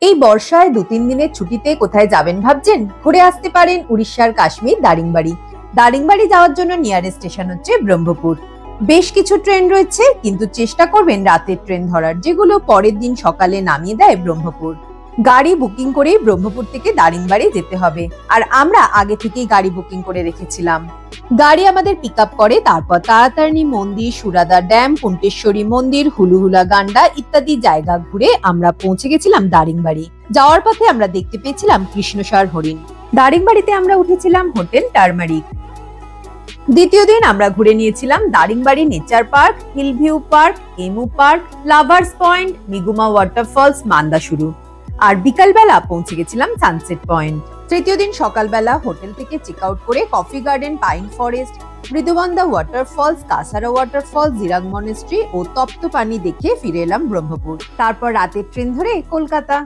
এই বর্ষায় ২-৩ দিনের ছুটিতে কোথায় যাবেন ভাবছেন? ঘুরে আসতে পারেন উড়িষ্যার কাশ্মীর দারিংবাড়ি। দারিংবাড়ি যাওয়ার জন্য নিয়ারেস্ট স্টেশন হচ্ছে ব্রহ্মপুর। বেশ কিছু ট্রেন রয়েছে, কিন্তু চেষ্টা করবেন রাতের ট্রেন ধরার, যেগুলো পরের দিন সকালে নামিয়ে দেয় ব্রহ্মপুর। গাড়ি বুকিং করেই ব্রহ্মপুর থেকে দারিংবাড়ি যেতে হবে, আর আমরা আগে থেকেই গাড়ি বুকিং করে রেখেছিলাম। গাড়ি আমাদের পিক আপ করে, তারপর তারাতারিণী মন্দির, সুরাদা ড্যাম, পুন্টেশ্বরী মন্দির, হুলুহুলা গান্ডা ইত্যাদি জায়গা ঘুরে আমরা পৌঁছে গেছিলাম দারিংবাড়ি। যাওয়ার পথে আমরা দেখতে পেয়েছিলাম কৃষ্ণসার হরিণ। দারিংবাড়িতে আমরা উঠেছিলাম হোটেল টারমারিক। দ্বিতীয় দিন আমরা ঘুরে নিয়েছিলাম Daringbadi nature park, hill view park, emu park, lovers point, Miguma waterfalls, Mandasuru. আর বিকালবেলা পৌঁছে গেছিলাম সানসেট পয়েন্ট। তৃতীয় দিন সকালবেলা হোটেল থেকে চেক আউট করে coffee garden, pine forest, Mridubanda waterfalls, Kasara waterfalls, Jirang monastery ও তপ্ত পানি দেখে ফিরে এলাম ব্রহ্মপুর। তারপর রাতের ট্রেন ধরে কলকাতা।